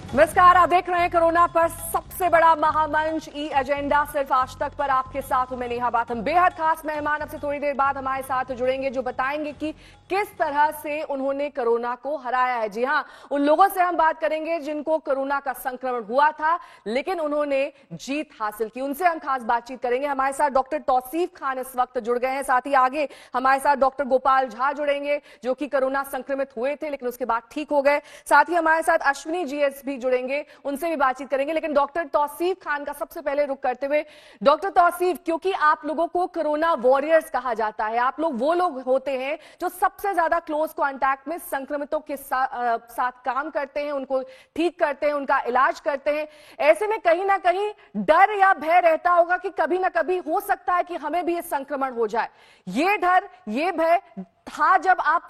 नमस्कार, आप देख रहे हैं कोरोना पर सबसे बड़ा महामंच ई एजेंडा सिर्फ आज तक पर। आपके साथ हूं मैं नेहा बाथम। बेहद खास मेहमान अब से थोड़ी देर बाद हमारे साथ जुड़ेंगे जो बताएंगे कि किस तरह से उन्होंने कोरोना को हराया है। जी हां, उन लोगों से हम बात करेंगे जिनको कोरोना का संक्रमण हुआ था लेकिन उन्होंने जीत हासिल की, उनसे हम खास बातचीत करेंगे। हमारे साथ डॉक्टर तौसीफ खान इस वक्त जुड़ गए हैं। साथ ही आगे हमारे साथ डॉक्टर गोपाल झा जुड़ेंगे जो कि कोरोना संक्रमित हुए थे लेकिन उसके बाद ठीक हो गए। साथ ही हमारे साथ अश्विनी जीएस भी जुड़ेंगे, उनसे भी बातचीत करेंगे। लेकिन डॉक्टर तौसीफ खान का सबसे पहले रुख करते हुए, डॉक्टर तौसीफ, क्योंकि आप लोगों को कोरोना वॉरियर्स कहा जाता है, आप लोग वो लोग होते हैं जो सबसे ज्यादा क्लोज कांटेक्ट में संक्रमितों के साथ काम करते हैं, उनको ठीक करते हैं, उनका इलाज करते हैं। ऐसे में कहीं ना कहीं डर या भय रहता होगा कि कभी ना कभी हो सकता है कि हमें भी ये संक्रमण हो जाए। ये डर, ये भय था जब आप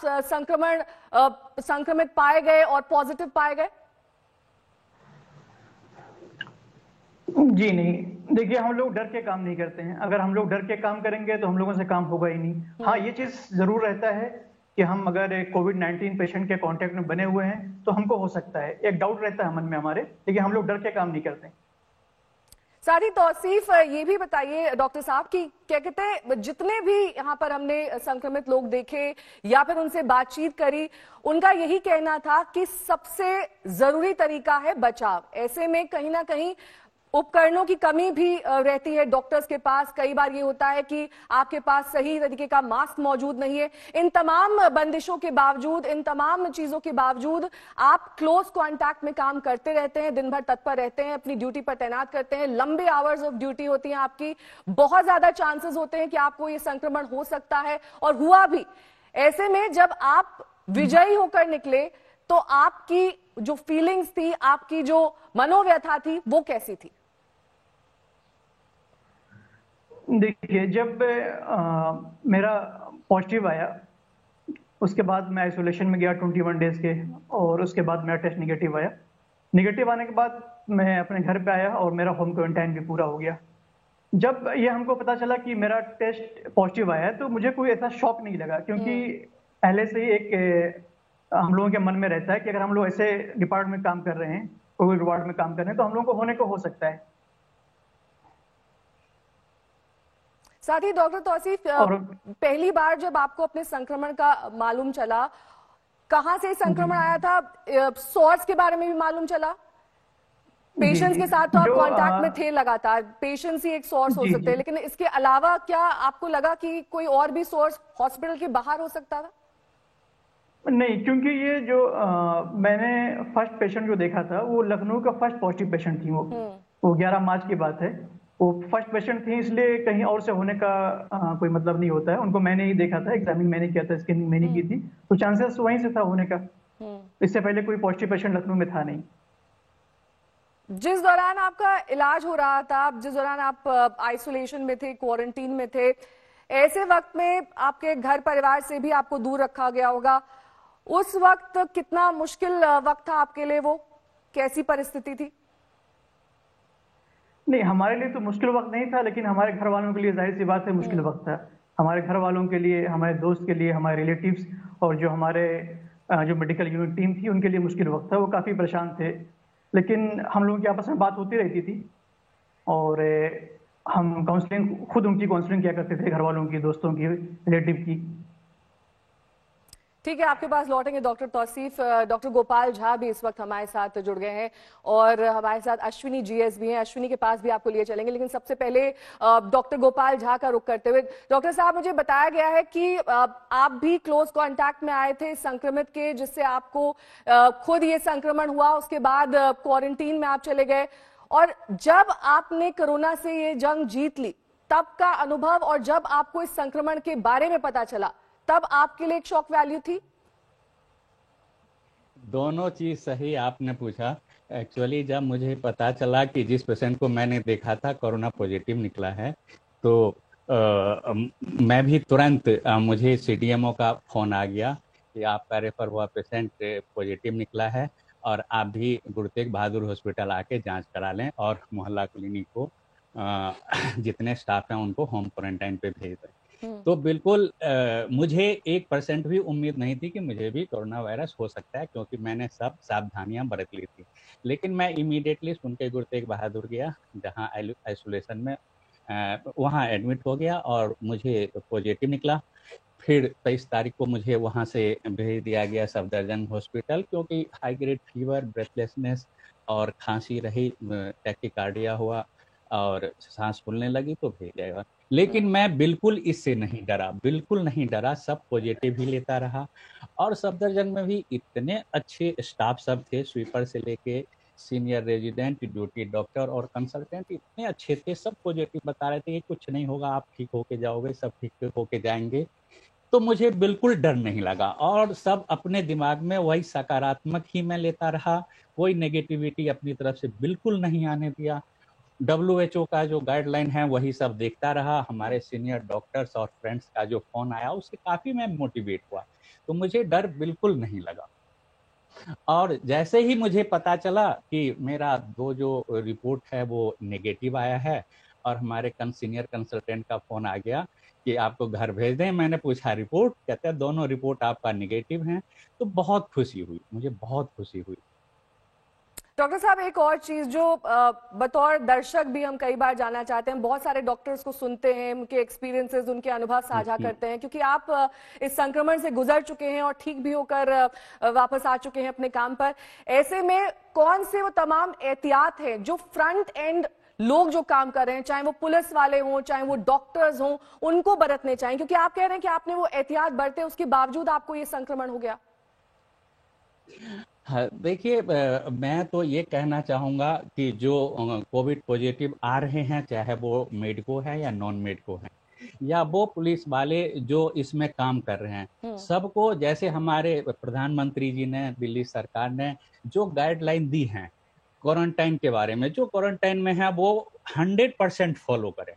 संक्रमित पाए गए और पॉजिटिव पाए गए? जी नहीं, देखिए हम लोग डर के काम नहीं करते हैं। अगर हम लोग डर के काम करेंगे तो हम लोगों से काम होगा ही नहीं। हाँ, ये चीज जरूर रहता है कि हम अगर कोविड-19 पेशेंट के कांटेक्ट में बने हुए हैं तो हमको हो सकता है, एक डाउट रहता है मन में हमारे, लेकिन हम लोग डर के काम नहीं करते। साथ ही तौसीफ ये भी बताइए डॉक्टर साहब कि क्या कहते हैं, जितने भी यहाँ पर हमने संक्रमित लोग देखे या फिर उनसे बातचीत करी, उनका यही कहना था कि सबसे जरूरी तरीका है बचाव। ऐसे में कहीं ना कहीं उपकरणों की कमी भी रहती है डॉक्टर्स के पास। कई बार ये होता है कि आपके पास सही तरीके का मास्क मौजूद नहीं है। इन तमाम बंदिशों के बावजूद, इन तमाम चीजों के बावजूद आप क्लोज कांटेक्ट में काम करते रहते हैं, दिन भर तत्पर रहते हैं, अपनी ड्यूटी पर तैनात करते हैं, लंबे आवर्स ऑफ ड्यूटी होती है आपकी, बहुत ज्यादा चांसेस होते हैं कि आपको ये संक्रमण हो सकता है और हुआ भी। ऐसे में जब आप विजयी होकर निकले तो आपकी जो फीलिंग्स थी, आपकी जो मनोव्यथा थी, वो कैसी थी? देखिए, जब मेरा पॉजिटिव आया उसके बाद मैं आइसोलेशन में गया 21 डेज के, और उसके बाद मेरा टेस्ट निगेटिव आया। निगेटिव आने के बाद मैं अपने घर पे आया और मेरा होम क्वारंटाइन भी पूरा हो गया। जब ये हमको पता चला कि मेरा टेस्ट पॉजिटिव आया है तो मुझे कोई ऐसा शॉक नहीं लगा, क्योंकि पहले से ही एक हम लोगों के मन में रहता है कि अगर हम लोग ऐसे डिपार्टमेंट में काम कर रहे हैं, कोविड वार्ड में काम कर रहे हैं, तो हम लोगों को होने को हो सकता है। साथ ही डॉक्टर तौसीफ, पहली बार जब आपको अपने संक्रमण का मालूम चला, कहां से संक्रमण आया था? सोर्स के बारे में भी मालूम चला? पेशेंट्स के साथ तो आप कांटेक्ट में थे लगातार, पेशेंट्स ही एक सोर्स हो सकते हैं, लेकिन इसके अलावा क्या आपको लगा कि कोई और भी सोर्स हॉस्पिटल के बाहर हो सकता था? नहीं, क्योंकि ये जो मैंने फर्स्ट पेशेंट जो देखा था वो लखनऊ का फर्स्ट पॉजिटिव पेशेंट थी। वो 11 मार्च की बात है। वो फर्स्ट पेशेंट थी, इसलिए कहीं और से होने का कोई मतलब नहीं होता है। उनको मैंने ही देखा था, एग्जामिन मैंने किया था, स्कैनिंग मैंने की थी, तो चांसेस वहीं से था होने का। इससे पहले कोई पॉजिटिव पेशेंट लखनऊ में था नहीं। जिस दौरान आपका इलाज हो रहा था, जिस दौरान आप आइसोलेशन में थे, क्वारंटीन में थे, ऐसे वक्त में आपके घर परिवार से भी आपको दूर रखा गया होगा। उस वक्त कितना मुश्किल वक्त था आपके लिए? वो कैसी परिस्थिति थी? नहीं, हमारे लिए तो मुश्किल वक्त नहीं था, लेकिन हमारे घर वालों के लिए जाहिर सी बात है मुश्किल वक्त था। हमारे घर वालों के लिए, हमारे दोस्त के लिए, हमारे रिलेटिव्स और जो हमारे जो मेडिकल यूनिट टीम थी उनके लिए मुश्किल वक्त था। वो काफ़ी परेशान थे, लेकिन हम लोगों की आपस में बात होती रहती थी और हम काउंसलिंग, खुद उनकी काउंसलिंग किया करते थे, घर वालों की, दोस्तों की, रिलेटिव की। ठीक है, आपके पास लौटेंगे डॉक्टर तौसीफ। डॉक्टर गोपाल झा भी इस वक्त हमारे साथ जुड़ गए हैं और हमारे साथ अश्विनी जीएस भी हैं। अश्विनी के पास भी आपको लिए चलेंगे, लेकिन सबसे पहले डॉक्टर गोपाल झा का रुख करते हुए, डॉक्टर साहब, मुझे बताया गया है कि आप भी क्लोज कांटेक्ट में आए थे संक्रमित के, जिससे आपको खुद ये संक्रमण हुआ, उसके बाद क्वारंटीन में आप चले गए, और जब आपने कोरोना से ये जंग जीत ली तब का अनुभव, और जब आपको इस संक्रमण के बारे में पता चला तब आपके लिए एक शॉक वैल्यू थी? दोनों चीज सही आपने पूछा। एक्चुअली जब मुझे पता चला कि जिस पेशेंट को मैंने देखा था कोरोना पॉजिटिव निकला है, तो मैं भी तुरंत मुझे सीडीएमओ का फोन आ गया कि आपका रेफर हुआ पेशेंट पॉजिटिव निकला है और आप भी गुरु तेग बहादुर हॉस्पिटल आके जांच करा लें और मोहल्ला क्लिनिक को जितने स्टाफ हैं उनको होम क्वारंटाइन पे भेज दें। तो बिल्कुल मुझे 1% भी उम्मीद नहीं थी कि मुझे भी कोरोना वायरस हो सकता है, क्योंकि मैंने सब सावधानियां बरत ली थी। लेकिन मैं इमीडिएटली सुन के गुरु तेग बहादुर गया, जहां आइसोलेशन में वहां एडमिट हो गया और मुझे पॉजिटिव निकला। फिर 23 तारीख को मुझे वहां से भेज दिया गया सफदरजंग हॉस्पिटल, क्योंकि हाई ग्रेड फीवर, ब्रेथलेसनेस और खांसी रही, टैकीकार्डिया हुआ और सांस फूलने लगी, तो भेज जाएगा। लेकिन मैं बिल्कुल इससे नहीं डरा, बिल्कुल नहीं डरा, सब पॉजिटिव ही लेता रहा। और सफदरजंग में भी इतने अच्छे स्टाफ सब थे, स्वीपर से लेके सीनियर रेजिडेंट, ड्यूटी डॉक्टर और कंसल्टेंट इतने अच्छे थे, सब पॉजिटिव बता रहे थे कि कुछ नहीं होगा, आप ठीक होके जाओगे, सब ठीक होके जाएंगे। तो मुझे बिल्कुल डर नहीं लगा और सब अपने दिमाग में वही सकारात्मक ही मैं लेता रहा, कोई नेगेटिविटी अपनी तरफ से बिल्कुल नहीं आने दिया। WHO का जो गाइडलाइन है वही सब देखता रहा। हमारे सीनियर डॉक्टर्स और फ्रेंड्स का जो फोन आया उससे काफी मैं मोटिवेट हुआ, तो मुझे डर बिल्कुल नहीं लगा। और जैसे ही मुझे पता चला कि मेरा जो रिपोर्ट है वो नेगेटिव आया है और हमारे सीनियर कंसल्टेंट का फोन आ गया कि आपको घर भेज दें, मैंने पूछा रिपोर्ट, कहते हैं दोनों रिपोर्ट आपका नेगेटिव हैं, तो बहुत खुशी हुई, मुझे बहुत खुशी हुई। डॉक्टर साहब, एक और चीज जो बतौर दर्शक भी हम कई बार जानना चाहते हैं, बहुत सारे डॉक्टर्स को सुनते हैं, उनके एक्सपीरियंसेस, उनके अनुभव साझा करते हैं, क्योंकि आप इस संक्रमण से गुजर चुके हैं और ठीक भी होकर वापस आ चुके हैं अपने काम पर। ऐसे में कौन से वो तमाम एहतियात हैं जो फ्रंट एंड लोग जो काम कर रहे हैं, चाहे वो पुलिस वाले हों, चाहे वो डॉक्टर्स हों, उनको बरतने चाहिए? क्योंकि आप कह रहे हैं कि आपने वो एहतियात बरते, उसके बावजूद आपको ये संक्रमण हो गया। हाँ, देखिए, मैं तो ये कहना चाहूँगा कि जो कोविड पॉजिटिव आ रहे हैं, चाहे वो मेडिको है या नॉन मेडिको है, या वो पुलिस वाले जो इसमें काम कर रहे हैं, सबको जैसे हमारे प्रधानमंत्री जी ने, दिल्ली सरकार ने जो गाइडलाइन दी हैं क्वारंटाइन के बारे में, जो क्वारंटाइन में है वो 100% फॉलो करें।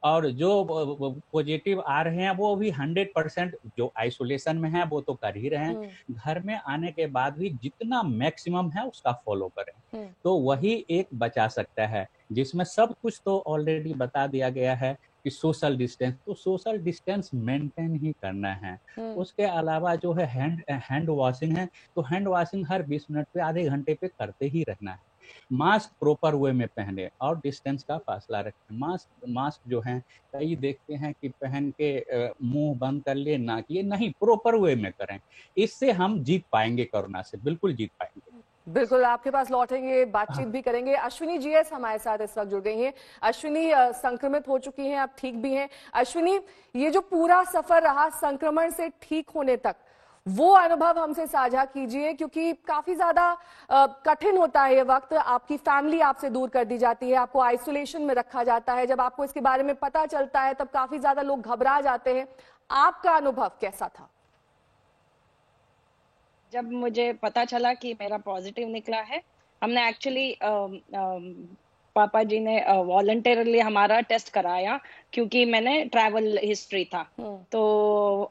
और जो पॉजिटिव आ रहे हैं वो भी 100%, जो आइसोलेशन में है वो तो कर ही रहे हैं, घर में आने के बाद भी जितना मैक्सिमम है उसका फॉलो करें, तो वही एक बचा सकता है, जिसमें सब कुछ तो ऑलरेडी बता दिया गया है कि सोशल डिस्टेंस, तो सोशल डिस्टेंस मेंटेन ही करना है। उसके अलावा जो है हैंड वॉशिंग है, तो हैंड वॉशिंग हर 20 मिनट पे, आधे घंटे पे करते ही रहना है। मास्क प्रॉपर वे में पहने और डिस्टेंस का फासला रखें। मास्क जो है कई देखते हैं कि पहन के मुंह बंद कर लिए, ना किए, नहीं, प्रॉपर वे में करें। इससे हम जीत पाएंगे, कोरोना से बिल्कुल जीत पाएंगे। बिल्कुल, आपके पास लौटेंगे, बातचीत भी करेंगे। अश्विनी GS हमारे साथ इस वक्त जुड़ गई हैं। अश्विनी संक्रमित हो चुकी हैं, अब ठीक भी हैं। अश्विनी, ये जो पूरा सफर रहा संक्रमण से ठीक होने तक, वो अनुभव हमसे साझा कीजिए, क्योंकि काफी ज्यादा कठिन होता है ये वक्त। आपकी फैमिली आपसे दूर कर दी जाती है, आपको आइसोलेशन में रखा जाता है। जब आपको इसके बारे में पता चलता है तब काफी ज्यादा लोग घबरा जाते हैं। आपका अनुभव कैसा था? जब मुझे पता चला कि मेरा पॉजिटिव निकला है, हमने एक्चुअली पापा जी ने वॉलंटरली हमारा टेस्ट कराया, क्योंकि मैंने ट्रैवल हिस्ट्री था। तो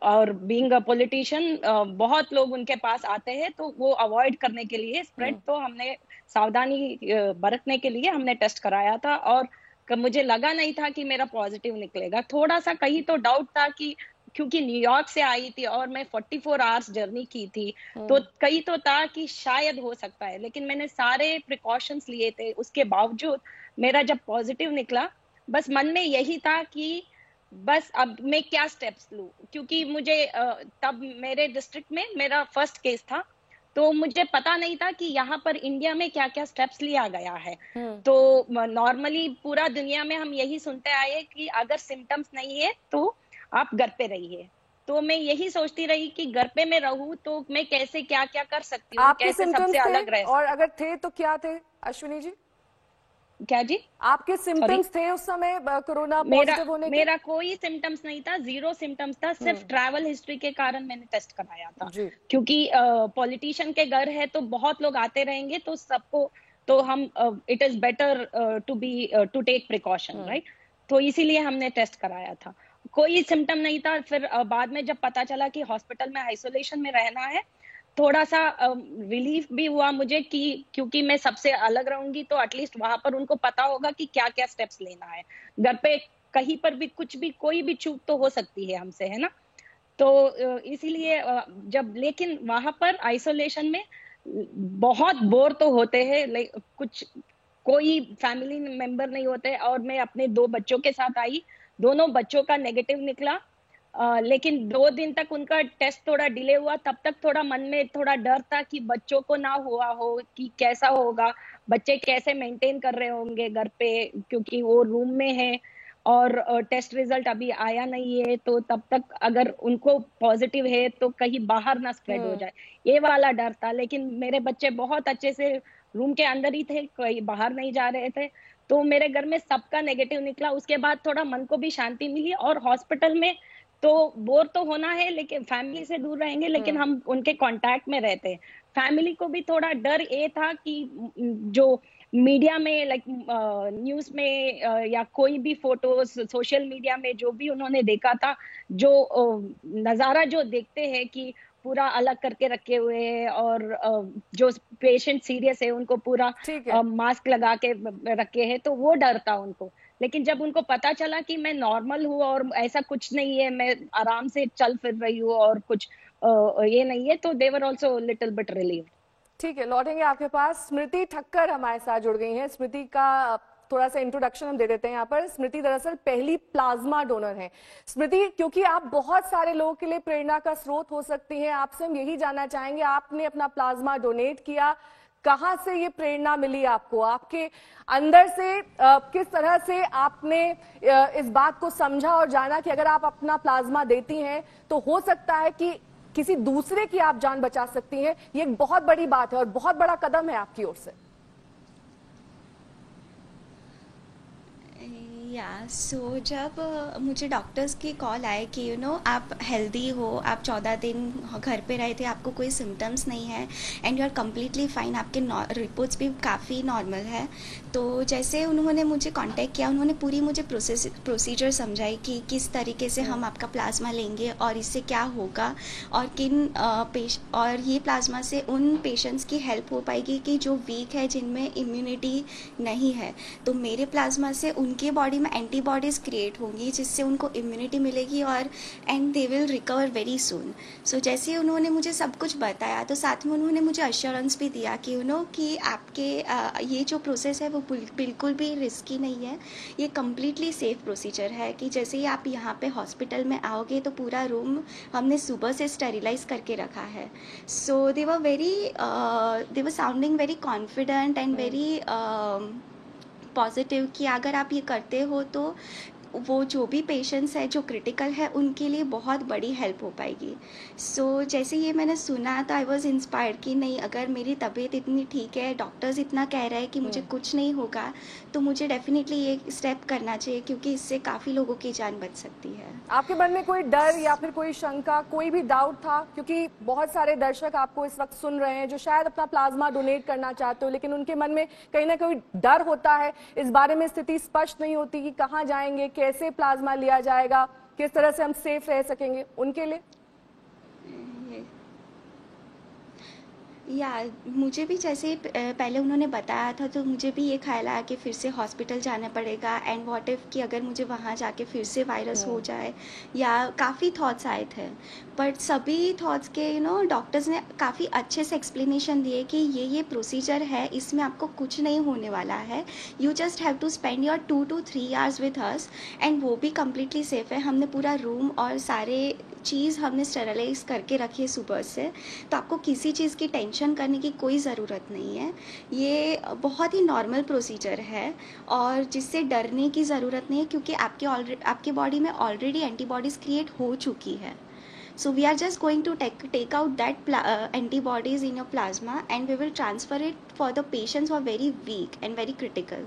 और बीइंग अ पॉलिटिशियन, बहुत लोग उनके पास आते हैं, तो वो अवॉइड करने के लिए स्प्रेड, तो हमने सावधानी बरतने के लिए हमने टेस्ट कराया था। और मुझे लगा नहीं था कि मेरा पॉजिटिव निकलेगा। थोड़ा सा कहीं तो डाउट था कि, क्योंकि न्यूयॉर्क से आई थी और मैं 44 आवर्स जर्नी की थी, तो कहीं तो था कि शायद हो सकता है। लेकिन मैंने सारे प्रिकॉशंस लिए थे, उसके बावजूद मेरा जब पॉजिटिव निकला, बस मन में यही था कि बस अब मैं क्या स्टेप्स लूं, क्योंकि मुझे तब मेरे डिस्ट्रिक्ट में मेरा फर्स्ट केस था, तो मुझे पता नहीं था कि यहाँ पर इंडिया में क्या क्या स्टेप्स लिया गया है। तो नॉर्मली पूरा दुनिया में हम यही सुनते आए कि अगर सिम्टम्स नहीं है तो आप घर पे रहिए। तो मैं यही सोचती रही कि घर पे मैं रहूं तो मैं कैसे क्या क्या कर सकती हूँ, कैसे सबसे अलग रह सकती हूँ। और अगर थे तो क्या थे अश्विनी जी? क्या जी? आपके सिम्टम्स थे उस समय कोरोना पॉजिटिव होने के? मेरा कोई सिम्टम्स नहीं था, 0 सिम्टम्स था। सिर्फ ट्रैवल हिस्ट्री के कारण मैंने टेस्ट कराया था, क्योंकि पॉलिटिशियन के घर है तो बहुत लोग आते रहेंगे, तो सबको, तो हम it is better to take precaution, right? तो इसीलिए हमने टेस्ट कराया था। कोई सिम्टम नहीं था। फिर बाद में जब पता चला कि हॉस्पिटल में आइसोलेशन में रहना है, थोड़ा सा रिलीफ भी हुआ मुझे कि क्योंकि मैं सबसे अलग रहूंगी तो एटलीस्ट वहां पर उनको पता होगा कि क्या क्या स्टेप्स लेना है। घर पे कहीं पर भी कुछ भी कोई भी चूक तो हो सकती है हमसे, है ना। तो इसीलिए जब लेकिन वहां पर आइसोलेशन में बहुत बोर तो होते हैं, कुछ कोई फैमिली मेंबर नहीं होते, और मैं अपने 2 बच्चों के साथ आई, दोनों बच्चों का नेगेटिव निकला। लेकिन 2 दिन तक उनका टेस्ट थोड़ा डिले हुआ, तब तक थोड़ा मन में थोड़ा डर था कि बच्चों को ना हुआ हो, कि कैसा होगा, बच्चे कैसे मेंटेन कर रहे होंगे घर पे, क्योंकि वो रूम में है और टेस्ट रिजल्ट अभी आया नहीं है, तो तब तक अगर उनको पॉजिटिव है तो कहीं बाहर ना स्प्रेड हो जाए, ये वाला डर था। लेकिन मेरे बच्चे बहुत अच्छे से रूम के अंदर ही थे, कहीं बाहर नहीं जा रहे थे, तो मेरे घर में सबका नेगेटिव निकला। उसके बाद थोड़ा मन को भी शांति मिली, और हॉस्पिटल में तो बोर तो होना है, लेकिन फैमिली से दूर रहेंगे, लेकिन हम उनके कांटेक्ट में रहते हैं। फैमिली को भी थोड़ा डर ये था कि जो मीडिया में न्यूज में या कोई भी फोटोज सोशल मीडिया में जो भी उन्होंने देखा था, जो नजारा जो देखते हैं कि पूरा अलग करके रखे हुए हैं, और जो पेशेंट सीरियस है उनको पूरा मास्क लगा के रखे हैं, तो वो डर था उनको। लेकिन जब उनको पता चला कि मैं नॉर्मल हूँ और ऐसा कुछ नहीं है, मैं आराम से चल फिर रही हूँ और कुछ ये नहीं है, तो they were also little bit relieved. ठीक है, लौटेंगे आपके पास। स्मृति ठक्कर हमारे साथ जुड़ गई हैं। स्मृति का थोड़ा सा इंट्रोडक्शन हम दे देते हैं यहाँ पर। स्मृति दरअसल पहली प्लाज्मा डोनर है। स्मृति, क्योंकि आप बहुत सारे लोगों के लिए प्रेरणा का स्रोत हो सकती हैं, आपसे हम यही जानना चाहेंगे, आपने अपना प्लाज्मा डोनेट किया, कहां से ये प्रेरणा मिली आपको, आपके अंदर से किस तरह से आपने इस बात को समझा और जाना कि अगर आप अपना प्लाज्मा देती हैं तो हो सकता है कि किसी दूसरे की आप जान बचा सकती हैं। ये एक बहुत बड़ी बात है और बहुत बड़ा कदम है आपकी ओर से। सो जब मुझे डॉक्टर्स की कॉल आए कि आप हेल्दी हो, आप 14 दिन घर पे रहे थे, आपको कोई सिम्टम्स नहीं है and you are completely fine, आपके रिपोर्ट्स भी काफ़ी नॉर्मल है, तो जैसे उन्होंने मुझे कांटेक्ट किया, उन्होंने पूरी मुझे प्रोसीजर समझाई कि किस तरीके से हम आपका प्लाज्मा लेंगे और इससे क्या होगा, और और ये प्लाज्मा से उन पेशेंट्स की हेल्प हो पाएगी कि जो वीक है, जिनमें इम्यूनिटी नहीं है, तो मेरे प्लाज्मा से उनके बॉडी में एंटीबॉडीज़ क्रिएट होंगी जिससे उनको इम्यूनिटी मिलेगी और and they will recover very soon. So जैसे उन्होंने मुझे सब कुछ बताया, तो साथ में उन्होंने मुझे अश्योरेंस भी दिया कि कि आपके ये जो प्रोसेस है वो बिल्कुल भी रिस्की नहीं है, ये कम्प्लीटली सेफ प्रोसीजर है, कि जैसे ही आप यहाँ पे हॉस्पिटल में आओगे तो पूरा रूम हमने सुबह से स्टेरिलाइज करके रखा है। So they were sounding very confident and very positive कि अगर आप ये करते हो तो वो जो भी पेशेंट्स है जो क्रिटिकल है उनके लिए बहुत बड़ी हेल्प हो पाएगी। सो जैसे ये मैंने सुना तो आई वॉज इंस्पायर्ड कि नहीं, अगर मेरी तबीयत इतनी ठीक है, डॉक्टर्स इतना कह रहे हैं कि मुझे कुछ नहीं होगा, तो मुझे डेफिनेटली ये स्टेप करना चाहिए, क्योंकि इससे काफ़ी लोगों की जान बच सकती है। आपके मन में कोई डर या फिर कोई शंका, कोई भी डाउट था? क्योंकि बहुत सारे दर्शक आपको इस वक्त सुन रहे हैं जो शायद अपना प्लाज्मा डोनेट करना चाहते हो, लेकिन उनके मन में कहीं ना कहीं डर होता है, इस बारे में स्थिति स्पष्ट नहीं होती कि कहाँ जाएंगे, कैसे प्लाज्मा लिया जाएगा, किस तरह से हम सेफ रह सकेंगे, उनके लिए? मुझे भी जैसे पहले उन्होंने बताया था, तो मुझे भी ये ख्याल आया कि फिर से हॉस्पिटल जाना पड़ेगा एंड व्हाट इफ़ कि अगर मुझे वहाँ जाके फिर से वायरस हो जाए, या काफ़ी थॉट्स आए थे। बट सभी थॉट्स के डॉक्टर्स ने काफ़ी अच्छे से एक्सप्लेनेशन दिए कि ये प्रोसीजर है, इसमें आपको कुछ नहीं होने वाला है, you just have to spend your 2 to 3 hours with us, and वो भी कम्प्लीटली सेफ है। हमने पूरा रूम और सारे चीज़ हमने स्टेरलाइज करके रखी है सुबह से, तो आपको किसी चीज़ की टेंशन करने की कोई ज़रूरत नहीं है। ये बहुत ही नॉर्मल प्रोसीजर है और जिससे डरने की ज़रूरत नहीं है, क्योंकि आपके बॉडी में ऑलरेडी एंटीबॉडीज़ क्रिएट हो चुकी है। So we are just going to take out that antibodies in your plasma and we will transfer it for the patients who are very weak and very critical.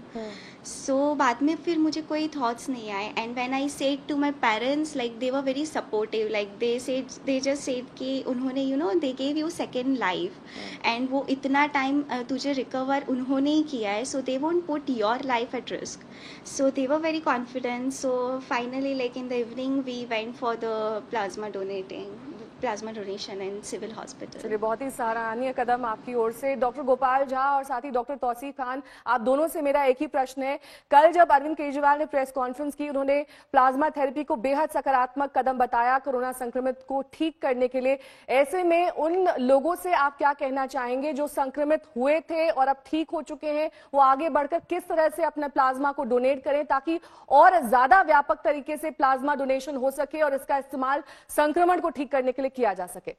So बाद में फिर मुझे कोई thoughts नहीं आए, and when I said to my parents, like they were very supportive, like they just said कि उन्होंने they gave you second life and वो इतना time तुझे recover उन्होंने ही किया है, so they won't put your life at risk. So they were very confident. So finally, like in the evening, we went for the plasma donating. Plasma donation in civil hospital. चलिए, बहुत ही सराहनीय कदम आपकी ओर से। Doctor Gopal Jha और साथ ही doctor Tausif Khan, आप दोनों से मेरा एक ही प्रश्न है। कल जब अरविंद केजरीवाल ने प्रेस कॉन्फ्रेंस की, उन्होंने प्लाज्मा थेरेपी को बेहद सकारात्मक कदम बताया कोरोना संक्रमित को ठीक करने के लिए। ऐसे में उन लोगों से आप क्या कहना चाहेंगे जो संक्रमित हुए थे और अब ठीक हो चुके हैं, वो आगे बढ़कर किस तरह से अपने प्लाज्मा को डोनेट करें ताकि और ज्यादा व्यापक तरीके से प्लाज्मा डोनेशन हो सके और इसका इस्तेमाल संक्रमण को ठीक करने के लिए किया जा सके?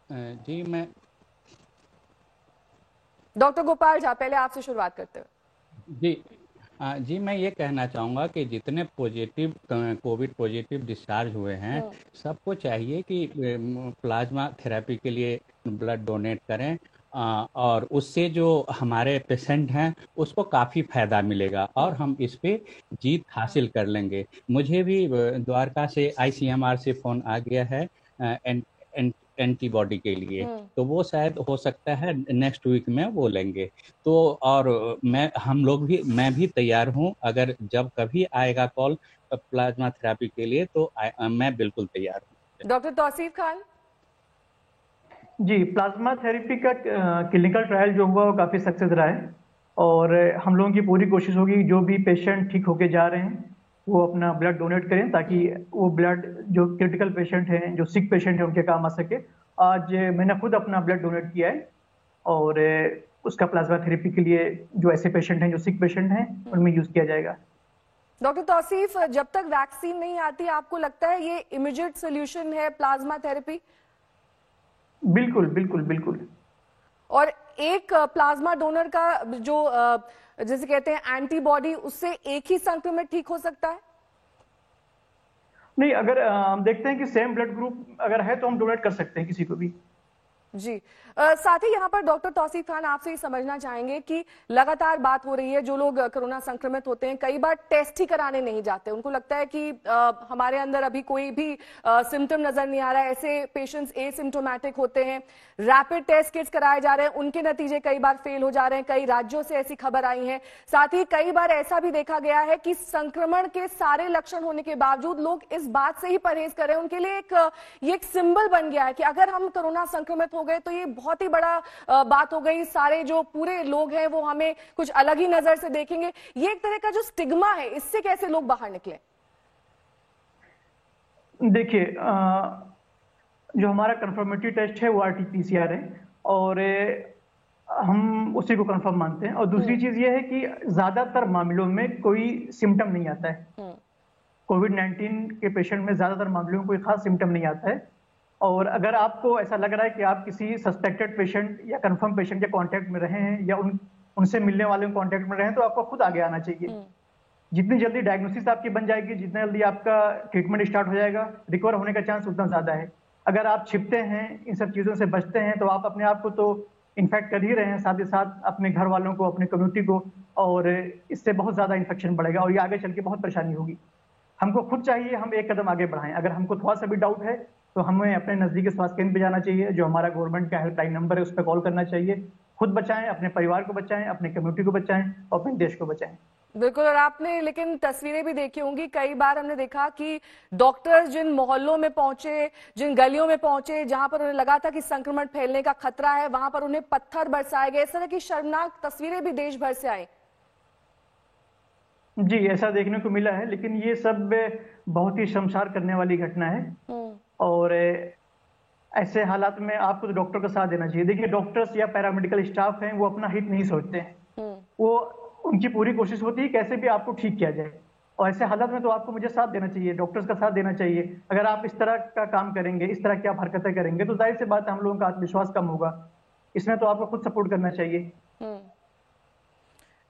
जी, मैं डॉक्टर गोपाल झा, पहले आपसे शुरुआत करते हुए। जी, मैं ये कहना चाहूँगा कि जितने कोविड पॉजिटिव डिस्चार्ज हुए हैं, सबको चाहिए कि प्लाज्मा थेरेपी के लिए ब्लड डोनेट करें, और उससे जो हमारे पेशेंट हैं उसको काफ़ी फायदा मिलेगा और हम इस पे जीत हासिल कर लेंगे। मुझे भी द्वारका से ICMR से फ़ोन आ गया है एंटीबॉडी के लिए, तो वो शायद हो सकता है नेक्स्ट वीक में वो लेंगे। तो और मैं भी तैयार हूँ, अगर जब कभी आएगा कॉल प्लाज्मा थेरेपी के लिए तो मैं बिल्कुल तैयार हूँ। डॉक्टर तौसीफ खान। जी, प्लाज्मा थेरेपी का क्लिनिकल ट्रायल जो हुआ वो काफ़ी सक्सेस रहा है और हम लोगों की पूरी कोशिश होगी जो भी पेशेंट ठीक होके जा रहे हैं वो अपना ब्लड डोनेट करें ताकि वो ब्लड जो क्रिटिकल पेशेंट हैं, जो सिक पेशेंट हैं, उनके काम आ सके। आज मैंने खुद अपना ब्लड डोनेट किया है और उसका प्लाज्मा थेरेपी के लिए जो ऐसे पेशेंट हैं, जो सिक पेशेंट हैं, उनमें यूज़ किया जाएगा। डॉक्टर तौसीफ, जब तक वैक्सीन नहीं आती, आपको लगता है ये इमीडिएट सोल्यूशन है प्लाज्मा थेरेपी? बिल्कुल बिल्कुल बिल्कुल। और एक प्लाज्मा डोनर का जो जैसे कहते हैं एंटीबॉडी, उससे एक ही संक्रमित ठीक हो सकता है? नहीं, अगर हम देखते हैं कि सेम ब्लड ग्रुप अगर है तो हम डोनेट कर सकते हैं किसी को भी। जी, साथ ही यहाँ पर डॉक्टर तौसीफ खान, आपसे ये समझना चाहेंगे कि लगातार बात हो रही है, जो लोग कोरोना संक्रमित होते हैं कई बार टेस्ट ही कराने नहीं जाते, उनको लगता है कि हमारे अंदर अभी कोई भी सिम्टम नजर नहीं आ रहा है। ऐसे पेशेंट्स एसिम्टोमेटिक होते हैं, रैपिड टेस्ट किट्स कराए जा रहे हैं, उनके नतीजे कई बार फेल हो जा रहे हैं। कई राज्यों से ऐसी खबर आई है। साथ ही कई बार ऐसा भी देखा गया है कि संक्रमण के सारे लक्षण होने के बावजूद लोग इस बात से ही परहेज कर रहे हैं। उनके लिए ये एक सिंबल बन गया है कि अगर हम कोरोना संक्रमित हो गए तो ये बहुत ही बड़ा बात हो गई, सारे जो पूरे लोग हैं वो हमें कुछ अलग ही नजर से देखेंगे। ये एक तरह का जो स्टिग्मा है, इससे कैसे लोग बाहर निकले? देखिए, जो हमारा कंफर्मेटरी टेस्ट है वो RT-PCR है और हम उसी को कंफर्म मानते हैं। और दूसरी चीज ये है कि ज्यादातर मामलों में कोई सिम्टम नहीं आता है। कोविड-19 के पेशेंट में ज्यादातर मामलों में कोई खास सिम्टम नहीं आता है। और अगर आपको ऐसा लग रहा है कि आप किसी सस्पेक्टेड पेशेंट या कंफर्म पेशेंट के कांटेक्ट में रहे हैं या उनसे मिलने वाले कांटेक्ट में रहे हैं, तो आपको खुद आगे आना चाहिए। जितनी जल्दी डायग्नोसिस आपकी बन जाएगी, जितना जल्दी आपका ट्रीटमेंट स्टार्ट हो जाएगा, रिकवर होने का चांस उतना ज्यादा है। अगर आप छिपते हैं, इन सब चीजों से बचते हैं, तो आप अपने आप को तो इन्फेक्ट कर ही रहे हैं, साथ ही साथ अपने घर वालों को, अपनी कम्युनिटी को, और इससे बहुत ज्यादा इन्फेक्शन बढ़ेगा और ये आगे चल के बहुत परेशानी होगी। हमको खुद चाहिए हम एक कदम आगे बढ़ाएं। अगर हमको थोड़ा सा भी डाउट है तो हमें अपने नजदीकी स्वास्थ्य केंद्र पे जाना चाहिए, जो हमारा गवर्नमेंट का हेल्पलाइन नंबर है, उस पर कॉल करना चाहिए। खुद बचाएं, अपने परिवार को बचाएं, अपने कम्युनिटी को बचाएं और अपने देश को बचाएं। बिल्कुल। और आपने लेकिन तस्वीरें भी देखी होंगी, कई बार हमने देखा कि डॉक्टर्स जिन मोहल्लों में पहुंचे, जिन गलियों में पहुंचे, जहां पर उन्हें लगा था कि संक्रमण फैलने का खतरा है, वहां पर उन्हें पत्थर बरसाए गए। इस तरह की शर्मनाक तस्वीरें भी देश भर से आई। जी, ऐसा देखने को मिला है, लेकिन ये सब बहुत ही शर्मसार करने वाली घटना है और ऐसे हालात में आपको तो डॉक्टर का साथ देना चाहिए। देखिए, डॉक्टर्स या पैरामेडिकल स्टाफ हैं, वो अपना हित नहीं सोचते हैं। वो उनकी पूरी कोशिश होती है कैसे भी आपको ठीक किया जाए, और ऐसे हालात में तो आपको मुझे साथ देना चाहिए, डॉक्टर्स का साथ देना चाहिए। अगर आप इस तरह का काम करेंगे, इस तरह की आप हरकतें करेंगे, तो जाहिर सी बात है हम लोगों का आत्मविश्वास कम होगा। इसमें तो आपको खुद सपोर्ट करना चाहिए।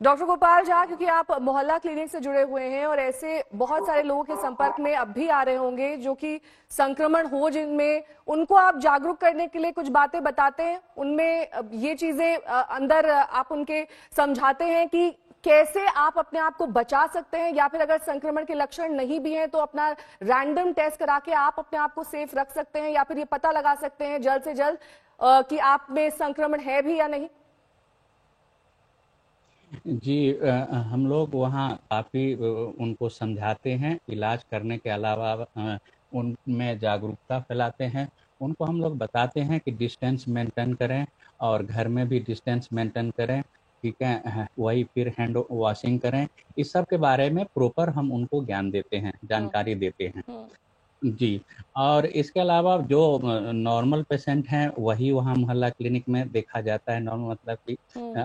डॉक्टर गोपाल झा, क्योंकि आप मोहल्ला क्लिनिक से जुड़े हुए हैं और ऐसे बहुत सारे लोगों के संपर्क में अब भी आ रहे होंगे जो कि संक्रमण हो जिनमें, उनको आप जागरूक करने के लिए कुछ बातें बताते हैं, उनमें ये चीजें अंदर आप उनके समझाते हैं कि कैसे आप अपने आप को बचा सकते हैं, या फिर अगर संक्रमण के लक्षण नहीं भी हैं तो अपना रैंडम टेस्ट करा के आप अपने आप को सेफ रख सकते हैं, या फिर ये पता लगा सकते हैं जल्द से जल्द कि आप में संक्रमण है भी या नहीं? जी हम लोग वहाँ काफ़ी उनको समझाते हैं, इलाज करने के अलावा उनमें जागरूकता फैलाते हैं। उनको हम लोग बताते हैं कि डिस्टेंस मेंटेन करें और घर में भी डिस्टेंस मेंटेन करें, ठीक है। वही फिर हैंड वॉशिंग करें। इस सब के बारे में प्रॉपर हम उनको ज्ञान देते हैं, जानकारी देते हैं। जी। और इसके अलावा जो नॉर्मल पेशेंट हैं वही वहाँ मोहल्ला क्लिनिक में देखा जाता है। नॉर्मल मतलब कि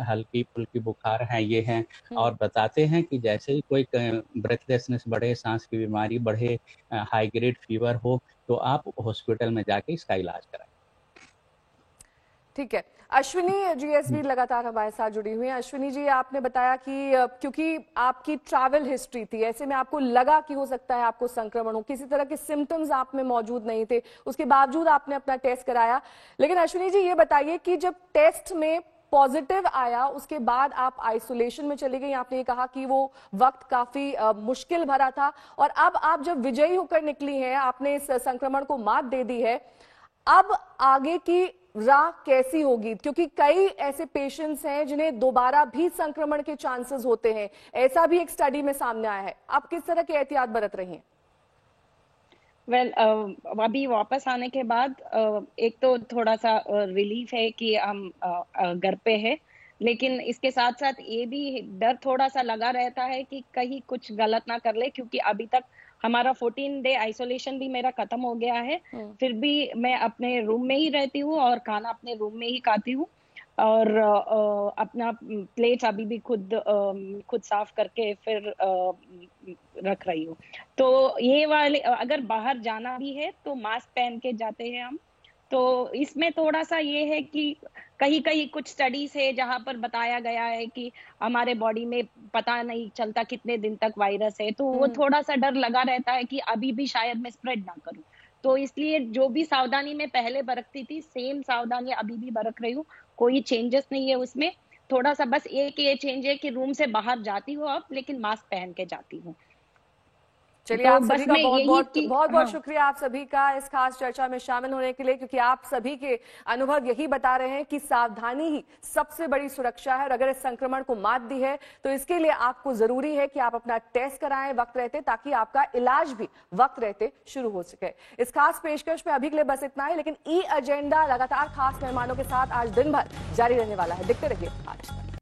हल्की फुल्की बुखार है, ये हैं, और बताते हैं कि जैसे ही कोई ब्रेथलेसनेस बढ़े, सांस की बीमारी बढ़े, हाई ग्रेड फीवर हो, तो आप हॉस्पिटल में जाके इसका इलाज कराएं। ठीक है। अश्विनी जीएसवी लगातार हमारे साथ जुड़ी हुई हैं। अश्विनी जी, आपने बताया कि क्योंकि आपकी ट्रैवल हिस्ट्री थी, ऐसे में आपको लगा कि हो सकता है आपको संक्रमण हो, किसी तरह के सिम्टम्स आप में मौजूद नहीं थे, उसके बावजूद आपने अपना टेस्ट कराया। लेकिन अश्विनी जी, ये बताइए कि जब टेस्ट में पॉजिटिव आया, उसके बाद आप आइसोलेशन में चली गई। आपने ये कहा कि वो वक्त काफी मुश्किल भरा था, और अब आप जब विजयी होकर निकली हैं, आपने इस संक्रमण को मात दे दी है, अब आगे की राह कैसी होगी? क्योंकि कई ऐसे पेशेंट्स हैं जिन्हें दोबारा भी संक्रमण के चांसेस होते हैं, ऐसा भी एक स्टडी में सामने आया है। आप किस तरह की एहतियात बरत रही हैं? वेल अभी वापस आने के बाद एक तो थोड़ा सा रिलीफ है कि हम घर पे है, लेकिन इसके साथ साथ ये भी डर थोड़ा सा लगा रहता है कि कहीं कुछ गलत ना कर ले, क्योंकि अभी तक हमारा 14 डे आइसोलेशन भी मेरा खत्म हो गया है। फिर भी मैं अपने रूम में ही रहती हूँ और खाना अपने रूम में ही खाती हूँ, और अपना प्लेट अभी भी खुद साफ करके फिर रख रही हूँ। तो ये वाले अगर बाहर जाना भी है तो मास्क पहन के जाते हैं हम। तो इसमें थोड़ा सा ये है कि कहीं कहीं कुछ स्टडीज है जहां पर बताया गया है कि हमारे बॉडी में पता नहीं चलता कितने दिन तक वायरस है, तो वो थोड़ा सा डर लगा रहता है कि अभी भी शायद मैं स्प्रेड ना करूं। तो इसलिए जो भी सावधानी मैं पहले बरतती थी, सेम सावधानी अभी भी बरत रही हूँ, कोई चेंजेस नहीं है उसमें। थोड़ा सा बस एक ये चेंज है कि रूम से बाहर जाती हूँ अब, लेकिन मास्क पहन के जाती हूँ। चलिए, तो आप सभी बस का मैं बहुत यही बहुत हाँ। शुक्रिया आप सभी का इस खास चर्चा में शामिल होने के लिए, क्योंकि आप सभी के अनुभव यही बता रहे हैं कि सावधानी ही सबसे बड़ी सुरक्षा है। और अगर इस संक्रमण को मात दी है तो इसके लिए आपको जरूरी है कि आप अपना टेस्ट कराएं वक्त रहते, ताकि आपका इलाज भी वक्त रहते शुरू हो सके। इस खास पेशकश में अभी के लिए बस इतना ही, लेकिन ई एजेंडा लगातार खास मेहमानों के साथ आज दिन भर जारी रहने वाला है। देखते रहिए आज।